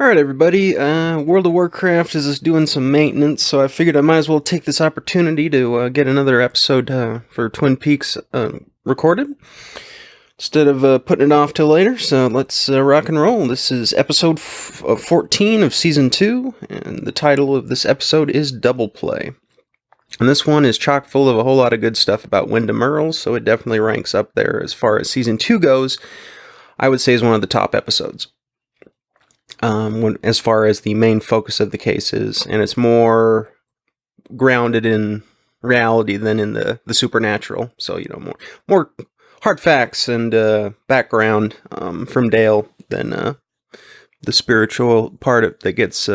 Alright everybody, World of Warcraft is doing some maintenance, so I figured I might as well take this opportunity to get another episode for Twin Peaks recorded, instead of putting it off till later, so let's rock and roll. This is episode 14 of Season 2, and the title of this episode is Double Play. And this one is chock full of a whole lot of good stuff about Wyndham Earle, so it definitely ranks up there as far as Season 2 goes. I would say is one of the top episodes. As far as the main focus of the case is, and it's more grounded in reality than in the supernatural. So, you know, more hard facts and background from Dale than the spiritual part that gets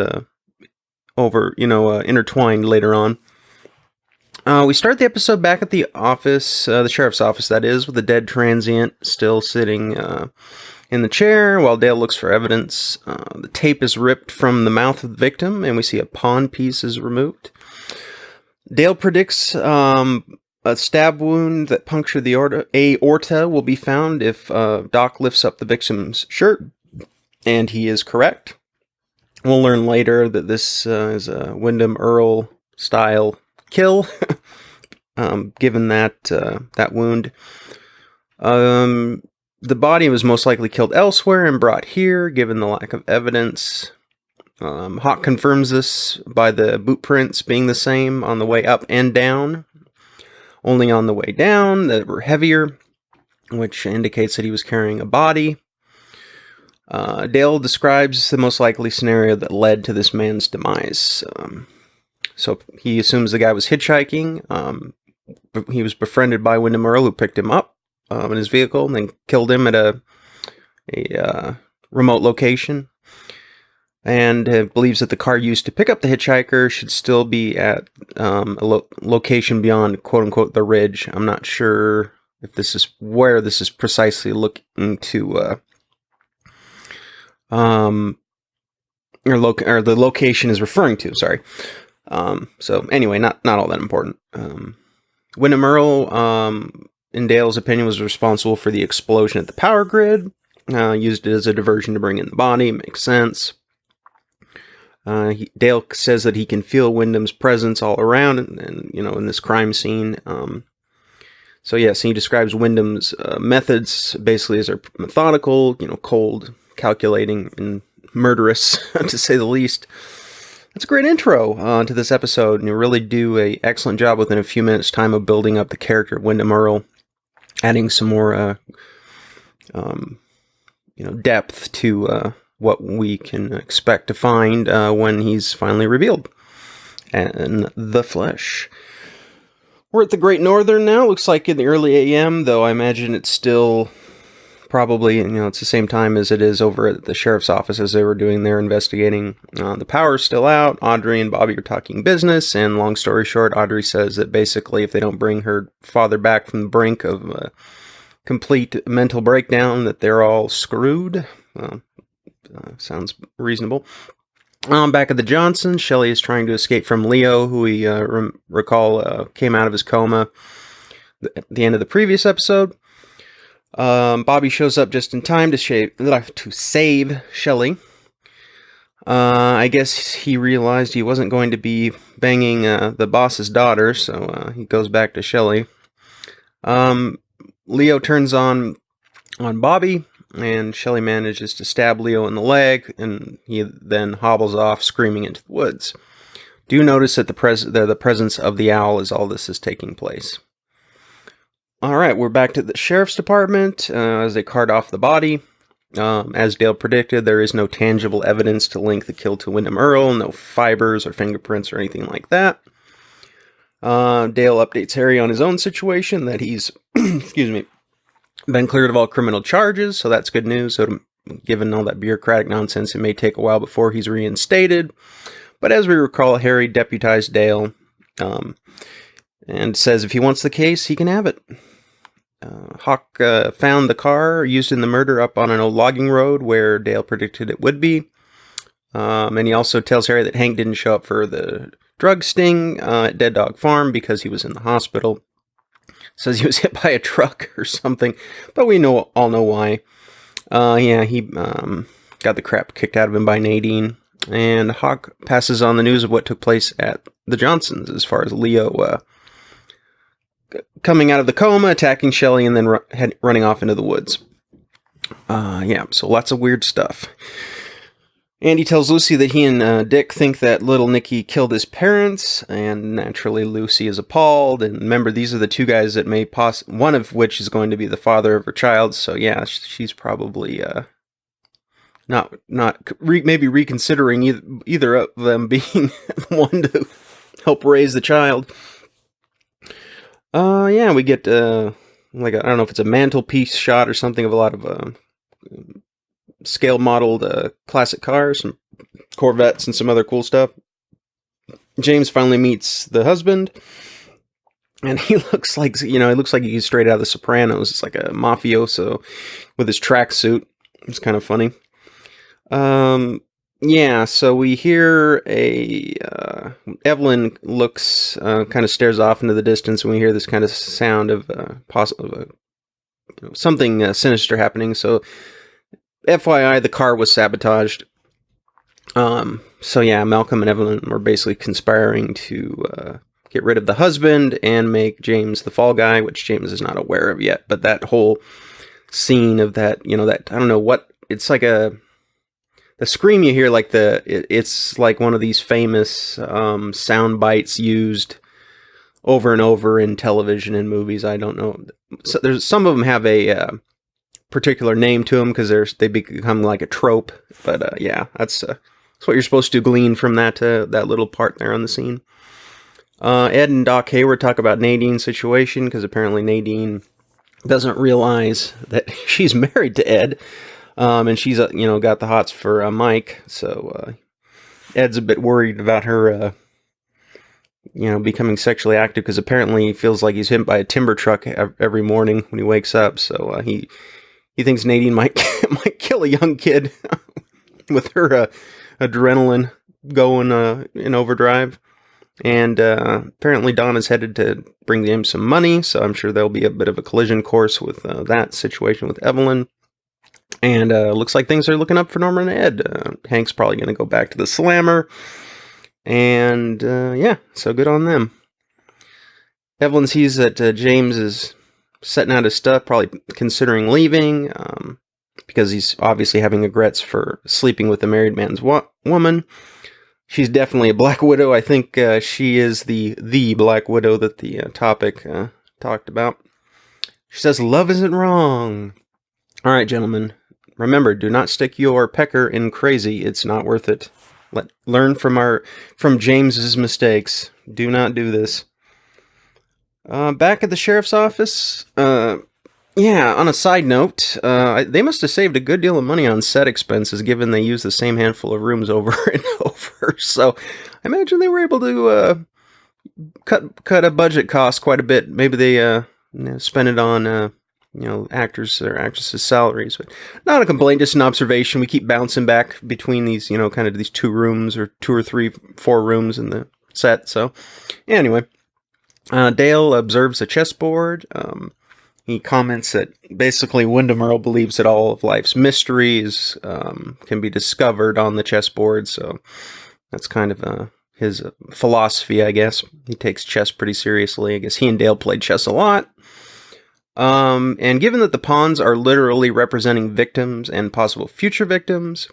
intertwined later on. We start the episode back at the office, the sheriff's office, that is, with the dead transient still sitting in the chair while Dale looks for evidence. The tape is ripped from the mouth of the victim, and we see a pawn piece is removed. Dale predicts a stab wound that punctured the aorta will be found if Doc lifts up the victim's shirt, and he is correct. We'll learn later that this is a Wyndham Earle style kill, given that wound. The body was most likely killed elsewhere and brought here, given the lack of evidence. Hawk confirms this by the boot prints being the same on the way up and down. Only on the way down that were heavier, which indicates that he was carrying a body. Dale describes the most likely scenario that led to this man's demise. So he assumes the guy was hitchhiking. He was befriended by Wyndham Earle, who picked him up in his vehicle and then killed him at a remote location, and believes that the car used to pick up the hitchhiker should still be at a location beyond quote-unquote the ridge. I'm not sure if this is where this is precisely looking to or the location is referring to, sorry. So anyway, not all that important. Wyndham Earle, in Dale's opinion, was responsible for the explosion at the power grid. Used it as a diversion to bring in the body. Makes sense. Dale says that he can feel Wyndham's presence all around, and in this crime scene. So yes, he describes Wyndham's methods basically as methodical, cold, calculating, and murderous, to say the least. That's a great intro to this episode, and you really do an excellent job within a few minutes' time of building up the character of Wyndham Earle, adding some more, depth to what we can expect to find when he's finally revealed in the flesh. We're at the Great Northern now. Looks like in the early AM, though I imagine it's still probably, it's the same time as it is over at the sheriff's office as they were doing their investigating. The power's still out. Audrey and Bobby are talking business, and long story short, Audrey says that basically if they don't bring her father back from the brink of complete mental breakdown, that they're all screwed. Sounds reasonable. Back at the Johnsons, Shelley is trying to escape from Leo, who we recall came out of his coma at the end of the previous episode. Bobby shows up just in time to save Shelley. I guess he realized he wasn't going to be banging the boss's daughter, so he goes back to Shelley. Leo turns on Bobby, and Shelley manages to stab Leo in the leg, and he then hobbles off screaming into the woods. Do notice that the presence of the owl as all this is taking place. Alright, we're back to the sheriff's department as they cart off the body. As Dale predicted, there is no tangible evidence to link the kill to Wyndham Earle, no fibers or fingerprints or anything like that. Dale updates Harry on his own situation, that he's been cleared of all criminal charges, so that's good news. So given all that bureaucratic nonsense, it may take a while before he's reinstated. But as we recall, Harry deputized Dale and says if he wants the case, he can have it. Hawk found the car used in the murder up on an old logging road where Dale predicted it would be. And he also tells Harry that Hank didn't show up for the drug sting at Dead Dog Farm because he was in the hospital. Says he was hit by a truck or something, but we all know why. He got the crap kicked out of him by Nadine. And Hawk passes on the news of what took place at the Johnsons as far as Leo coming out of the coma, attacking Shelley, and then running off into the woods. So lots of weird stuff. Andy tells Lucy that he and Dick think that little Nicky killed his parents, and naturally Lucy is appalled. And remember, these are the two guys that may one of which is going to be the father of her child. So yeah, she's probably maybe reconsidering either of them being the one to help raise the child. We get I don't know if it's a mantelpiece shot or something of a lot of scale modeled classic cars, some Corvettes and some other cool stuff. James finally meets the husband, and he looks like he's straight out of The Sopranos. It's like a mafioso with his tracksuit. It's kind of funny. So we hear Evelyn looks, kind of stares off into the distance, and we hear this kind of sound of something sinister happening. So FYI, the car was sabotaged. Malcolm and Evelyn were basically conspiring to get rid of the husband and make James the fall guy, which James is not aware of yet. But that whole scene of that, I don't know what, it's like the scream you hear, like it's like one of these famous sound bites used over and over in television and movies. I don't know. So there's some of them have a particular name to them because they become like a trope. But that's what you're supposed to glean from that little part there on the scene. Ed and Doc Hayward talk about Nadine's situation because apparently Nadine doesn't realize that she's married to Ed. And she's, got the hots for Mike. So Ed's a bit worried about her, becoming sexually active because apparently he feels like he's hit by a timber truck every morning when he wakes up. So he thinks Nadine might kill a young kid with her adrenaline going in overdrive. And apparently Don is headed to bring him some money. So I'm sure there'll be a bit of a collision course with that situation with Evelyn. And looks like things are looking up for Norman and Ed. Hank's probably going to go back to the Slammer. And so good on them. Evelyn sees that James is setting out his stuff, probably considering leaving, because he's obviously having regrets for sleeping with a married man's woman. She's definitely a Black Widow. I think she is the Black Widow that the topic talked about. She says, "Love isn't wrong." All right, gentlemen. Remember, do not stick your pecker in crazy. It's not worth it. Learn from James's mistakes. Do not do this. Back at the sheriff's office. On a side note, they must have saved a good deal of money on set expenses, given they used the same handful of rooms over and over. So I imagine they were able to cut a budget cost quite a bit. Maybe they spent it on actors or actresses' salaries, but not a complaint, just an observation. We keep bouncing back between these, kind of these 2 rooms or 2 or 3, 4 rooms in the set. So anyway, Dale observes a chessboard. He comments that basically Wyndham Earle believes that all of life's mysteries can be discovered on the chessboard. So that's kind of his philosophy, I guess. He takes chess pretty seriously. I guess he and Dale played chess a lot. And given that the pawns are literally representing victims and possible future victims,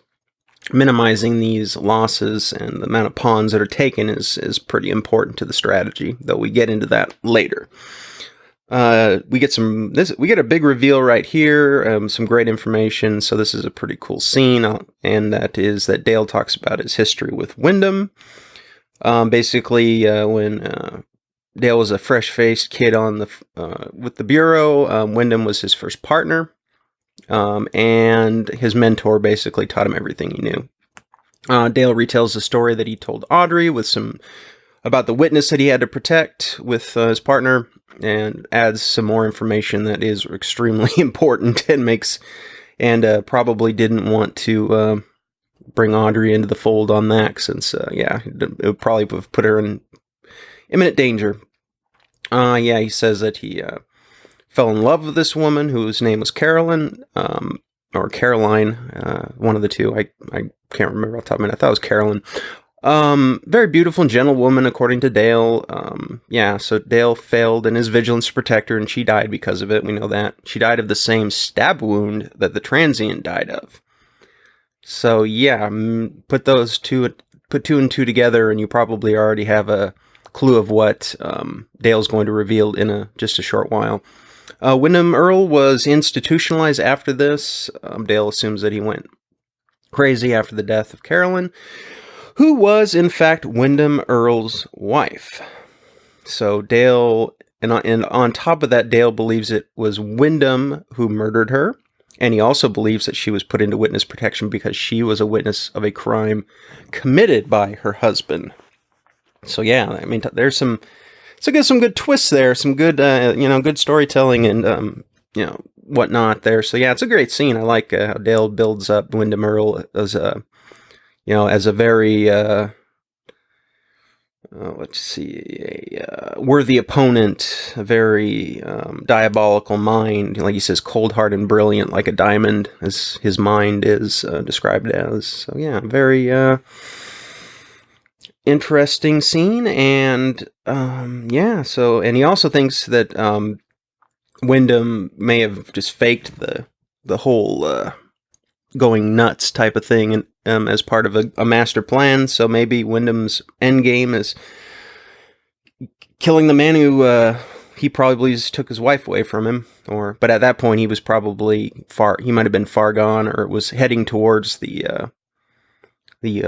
minimizing these losses and the amount of pawns that are taken is pretty important to the strategy, though we get into that later. We get a big reveal right here, some great information, so this is a pretty cool scene, and that is that Dale talks about his history with Windom. Basically, when Dale was a fresh-faced kid with the Bureau. Windom was his first partner, and his mentor basically taught him everything he knew. Dale retells the story that he told Audrey about the witness that he had to protect with his partner, and adds some more information that is extremely important and probably didn't want to bring Audrey into the fold on that, since it would probably have put her in imminent danger. He says that he fell in love with this woman whose name was Carolyn, or Caroline, one of the two. I can't remember off the top of my head. I thought it was Carolyn. Very beautiful and gentle woman, according to Dale. Yeah, so Dale failed in his vigilance to protect her, and she died because of it. We know that. She died of the same stab wound that the transient died of. So yeah, put two and two together, and you probably already have a clue of what Dale's going to reveal in just a short while. Wyndham Earle was institutionalized after this. Dale assumes that he went crazy after the death of Carolyn, who was, in fact, Wyndham Earle's wife. So Dale, and on top of that, Dale believes it was Windom who murdered her, and he also believes that she was put into witness protection because she was a witness of a crime committed by her husband. So yeah, I mean, there's some good twists there, some good, good storytelling and, whatnot there. So yeah, it's a great scene. I like how Dale builds up Wyndham Earle as a very, worthy opponent, a very diabolical mind. Like he says, cold-hearted and brilliant like a diamond, as his mind is described as. So yeah, very interesting scene. And and he also thinks that Windom may have just faked the whole going nuts type of thing and as part of a master plan. So maybe Wyndham's end game is killing the man who he probably took his wife away from him. But at that point he was probably he might have been far gone, or was heading towards the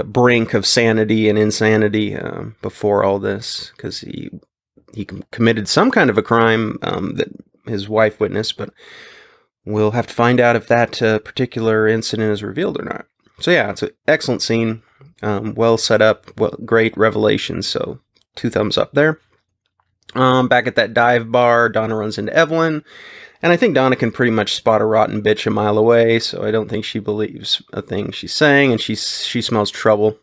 brink of sanity and insanity before all this, because he committed some kind of a crime that his wife witnessed, but we'll have to find out if that particular incident is revealed or not. So yeah, it's an excellent scene, well set up, great revelation. So 2 thumbs up there. Back at that dive bar, Donna runs into Evelyn, and I think Donna can pretty much spot a rotten bitch a mile away. So I don't think she believes a thing she's saying, and she smells trouble.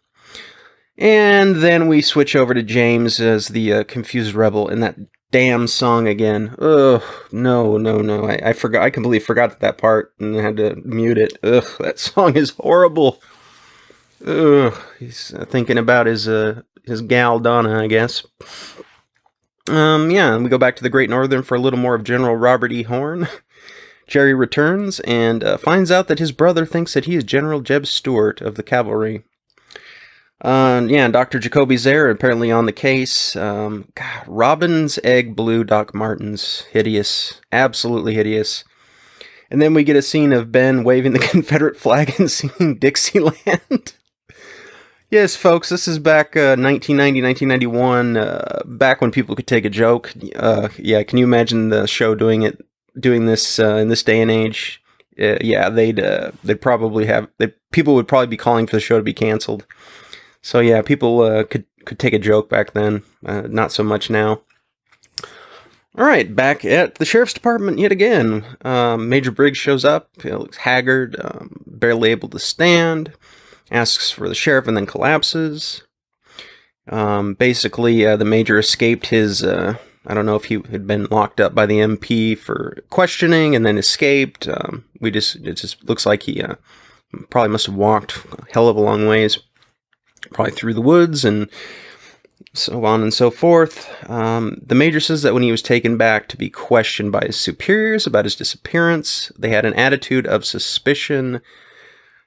And then we switch over to James as the confused rebel in that damn song again. Ugh, no. I forgot. I completely forgot that part and had to mute it. Ugh, that song is horrible. Ugh, he's thinking about his gal Donna, I guess. And we go back to the Great Northern for a little more of General Robert E. Horn. Jerry returns and finds out that his brother thinks that he is General Jeb Stuart of the cavalry. Dr. Jacoby's there, apparently on the case. Robin's egg blue Doc Martens. Hideous. Absolutely hideous. And then we get a scene of Ben waving the Confederate flag and singing Dixieland. Yes, folks, this is back 1990, 1991, back when people could take a joke. Can you imagine the show doing this in this day and age? They'd probably people would probably be calling for the show to be canceled. So yeah, people could take a joke back then, not so much now. All right, back at the sheriff's department yet again. Major Briggs shows up. He looks haggard, barely able to stand. Asks for the sheriff and then collapses. The major escaped his. I don't know if he had been locked up by the MP for questioning and then escaped. It just looks like he probably must have walked a hell of a long ways. Probably through the woods and so on and so forth. The major says that when he was taken back to be questioned by his superiors about his disappearance, they had an attitude of suspicion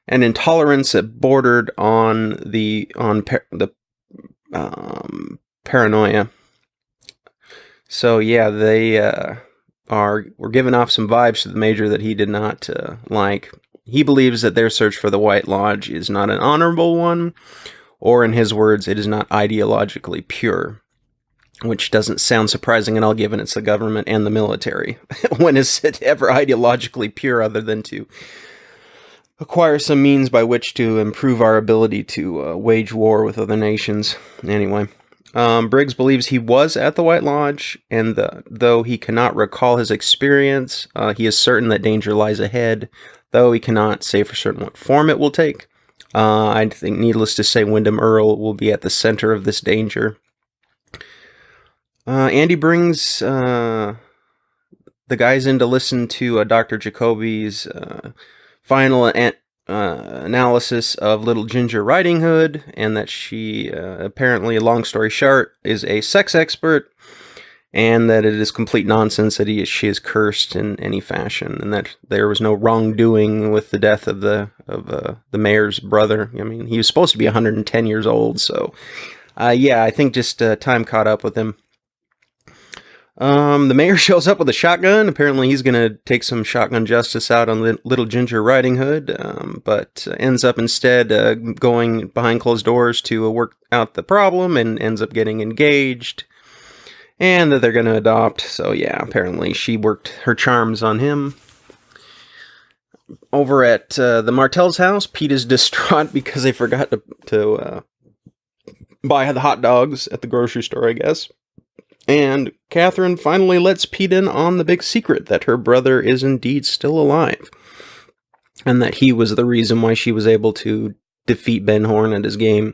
and intolerance that bordered on paranoia. So yeah, they were giving off some vibes to the major that he did not like. He believes that their search for the White Lodge is not an honorable one, or in his words, it is not ideologically pure, which doesn't sound surprising at all given it's the government and the military. When is it ever ideologically pure other than to acquire some means by which to improve our ability to wage war with other nations? Anyway, Briggs believes he was at the White Lodge, and though he cannot recall his experience, he is certain that danger lies ahead, though he cannot say for certain what form it will take. I think, needless to say, Wyndham Earle will be at the center of this danger. Andy brings the guys in to listen to Dr. Jacoby's final analysis of Little Ginger Riding Hood, and that she apparently, long story short, is a sex expert, and that it is complete nonsense that she is cursed in any fashion, and that there was no wrongdoing with the death of the mayor's brother. I mean, he was supposed to be 110 years old, so yeah, I think just time caught up with him. The mayor shows up with a shotgun. Apparently he's going to take some shotgun justice out on Little Ginger Riding Hood, but ends up instead going behind closed doors to work out the problem, and ends up getting engaged, and that they're going to adopt. So yeah, apparently she worked her charms on him. Over at the Martell's house, Pete is distraught because they forgot to buy the hot dogs at the grocery store, I guess. And Catherine finally lets Pete in on the big secret that her brother is indeed still alive, and that he was the reason why she was able to defeat Ben Horn at his game.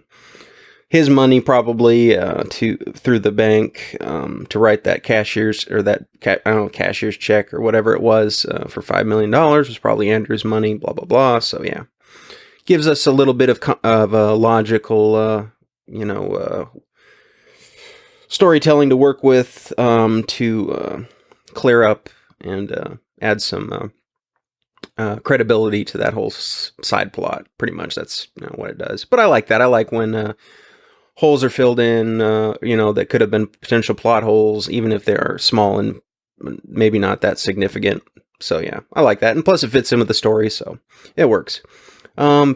His money probably through the bank to write that cashier's check or whatever it was for $5 million was probably Andrew's money. Blah blah blah. So yeah, gives us a little bit of a logical storytelling to work with to clear up and add some credibility to that whole side plot. Pretty much that's what it does. But I like that. I like when holes are filled in, that could have been potential plot holes, even if they are small and maybe not that significant. So yeah, I like that. And plus it fits in with the story, so it works.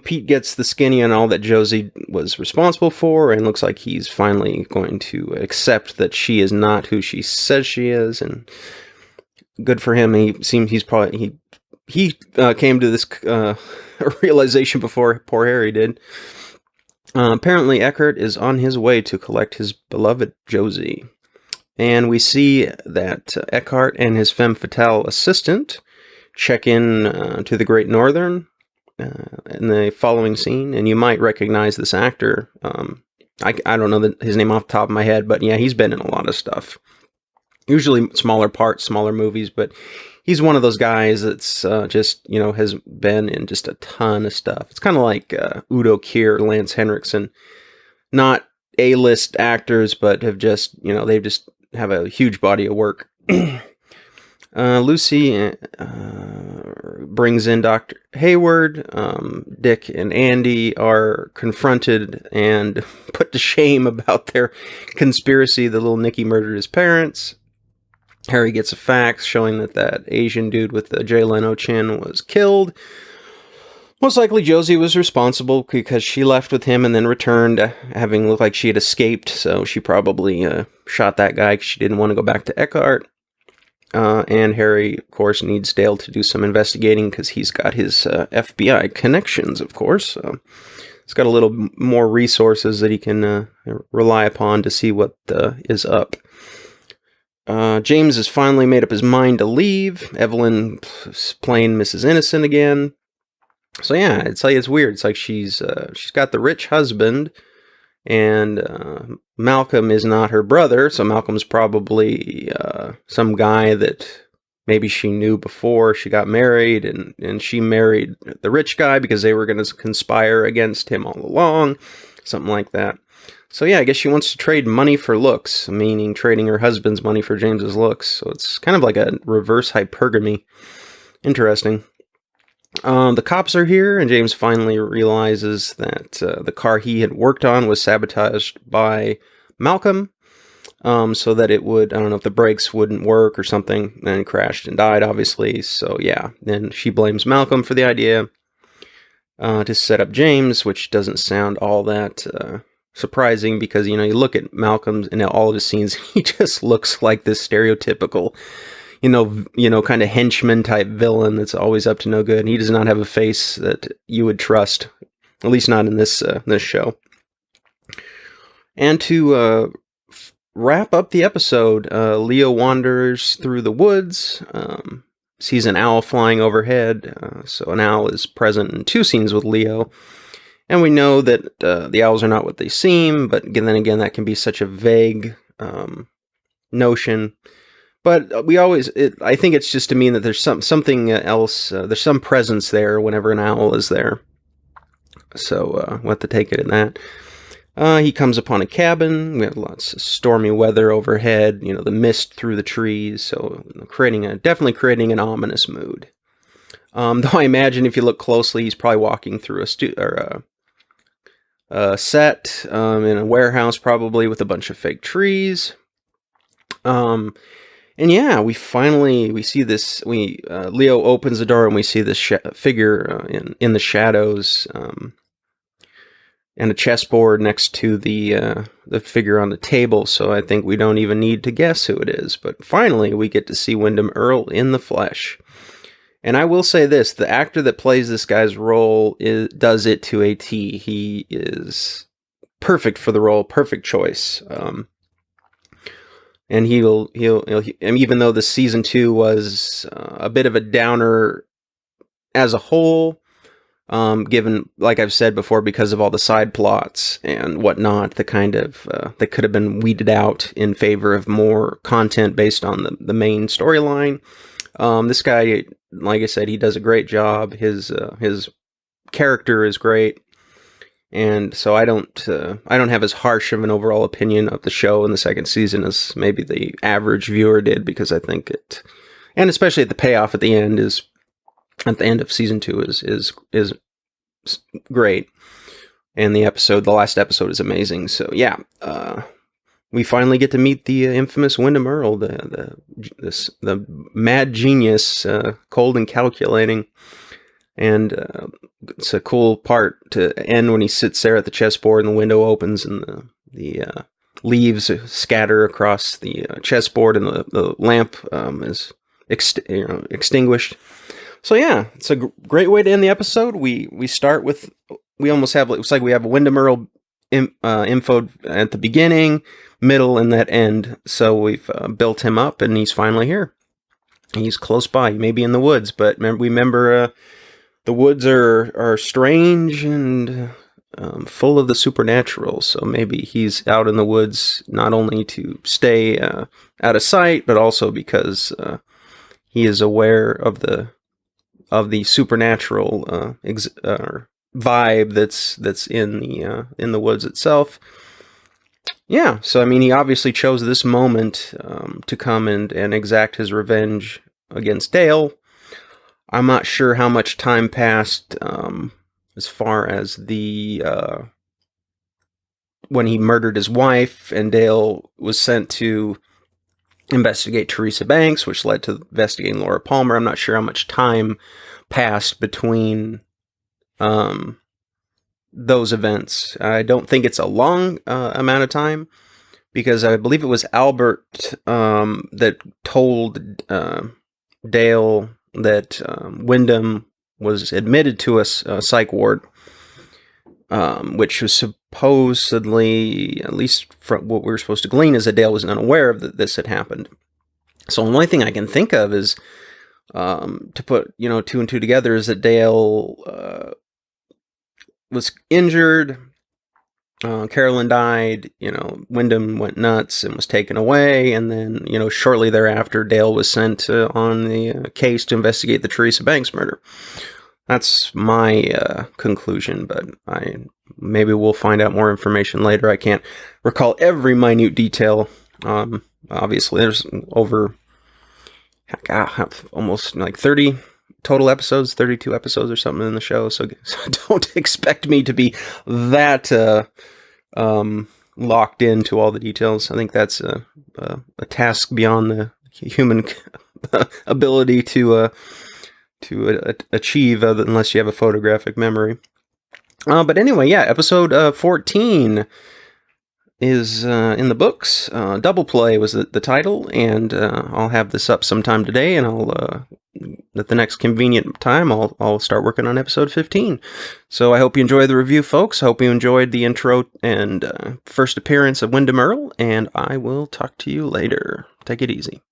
Pete gets the skinny on all that Josie was responsible for, and looks like he's finally going to accept that she is not who she says she is, and good for him. He came to this realization before poor Harry did. Apparently Eckhart is on his way to collect his beloved Josie, and we see that Eckhart and his femme fatale assistant check in to the Great Northern in the following scene, and you might recognize this actor. I don't know his name off the top of my head, but yeah, he's been in a lot of stuff. Usually smaller parts, smaller movies, but he's one of those guys that's just, has been in just a ton of stuff. It's kind of like Udo Kier, Lance Henriksen. Not A-list actors, but have just, they just have a huge body of work. Lucy brings in Dr. Hayward. Dick and Andy are confronted and put to shame about their conspiracy that little Nicky murdered his parents. Harry gets a fax showing that Asian dude with the Jay Leno chin was killed. Most likely Josie was responsible because she left with him and then returned having looked like she had escaped, so she probably shot that guy because she didn't want to go back to Eckhart. And Harry, of course, needs Dale to do some investigating because he's got his FBI connections, of course. He's got a little more resources that he can rely upon to see what is up. James has finally made up his mind to leave. Evelyn playing Mrs. Innocent again. So yeah, it's weird. It's like she's got the rich husband, and Malcolm is not her brother, so Malcolm's probably some guy that maybe she knew before she got married, and she married the rich guy because they were going to conspire against him all along, something like that. So yeah, I guess she wants to trade money for looks, meaning trading her husband's money for James's looks. So it's kind of like a reverse hypergamy. Interesting. The cops are here, and James finally realizes that the car he had worked on was sabotaged by Malcolm, so that it would, I don't know if the brakes wouldn't work or something, and crashed and died, obviously. So yeah, then she blames Malcolm for the idea to set up James, which doesn't sound all that surprising because, you look at Malcolm's in all of his scenes, he just looks like this stereotypical kind of henchman type villain that's always up to no good. He does not have a face that you would trust, at least not in this show. And to wrap up the episode, Leo wanders through the woods, sees an owl flying overhead. So an owl is present in 2 scenes with Leo. And we know that the owls are not what they seem, but then again, that can be such a vague notion. But we always, I think it's just to mean that there's something else, there's some presence there whenever an owl is there. So we'll have to take it in that. He comes upon a cabin. We have lots of stormy weather overhead, the mist through the trees. So definitely creating an ominous mood. Though I imagine if you look closely, he's probably walking through a set in a warehouse, probably with a bunch of fake trees. And yeah, we see this. Leo opens the door and we see this figure in the shadows, and a chessboard next to the figure on the table. So I think we don't even need to guess who it is. But finally, we get to see Wyndham Earle in the flesh. And I will say this, the actor that plays this guy's role does it to a T. He is perfect for the role, perfect choice. And he'll even though the season 2 was a bit of a downer as a whole, given, like I've said before, because of all the side plots and whatnot, the kind of that could have been weeded out in favor of more content based on the main storyline. This guy, like I said, he does a great job. His character is great, and so I don't have as harsh of an overall opinion of the show in the second season as maybe the average viewer did, because I think and especially at the payoff at the end at the end of season 2 is great, and the last episode is amazing. So yeah, we finally get to meet the infamous Wyndham Earle, the mad genius, cold and calculating, and it's a cool part to end when he sits there at the chessboard and the window opens and the leaves scatter across the chessboard and the lamp is extinguished. So yeah, it's a great way to end the episode. We start with, we almost have, it's like we have a Wyndham Earle info at the beginning, middle, and that end. So we've built him up, and he's finally here. He's close by, maybe in the woods, but remember the woods are strange and full of the supernatural. So maybe he's out in the woods not only to stay out of sight, but also because he is aware of the supernatural vibe that's in the woods itself. Yeah, so I mean, he obviously chose this moment to come and exact his revenge against Dale. I'm not sure how much time passed as far as when he murdered his wife and Dale was sent to investigate Teresa Banks, which led to investigating Laura Palmer. I'm not sure how much time passed between those events. I don't think it's a long amount of time, because I believe it was Albert that told Dale that Windom was admitted to a psych ward, which was supposedly, at least from what we were supposed to glean, is that Dale was unaware of that this had happened. So the only thing I can think of is to put 2 and 2 together, is that Dale was injured, Carolyn died, Windom went nuts and was taken away, and then shortly thereafter Dale was sent on the case to investigate the Teresa Banks murder. That's my conclusion, but maybe we'll find out more information later. I can't recall every minute detail. Obviously, there's over almost like 30 total episodes, 32 episodes or something in the show. So don't expect me to be that locked into all the details. I think that's a task beyond the human ability to achieve, unless you have a photographic memory. But anyway, yeah, episode 14 is in the books. Double Play was the title, and I'll have this up sometime today, and I'll at the next convenient time I'll start working on episode 15. So I hope you enjoyed the review, folks. I hope you enjoyed the intro and first appearance of Wyndham Earle, and I will talk to you later. Take it easy.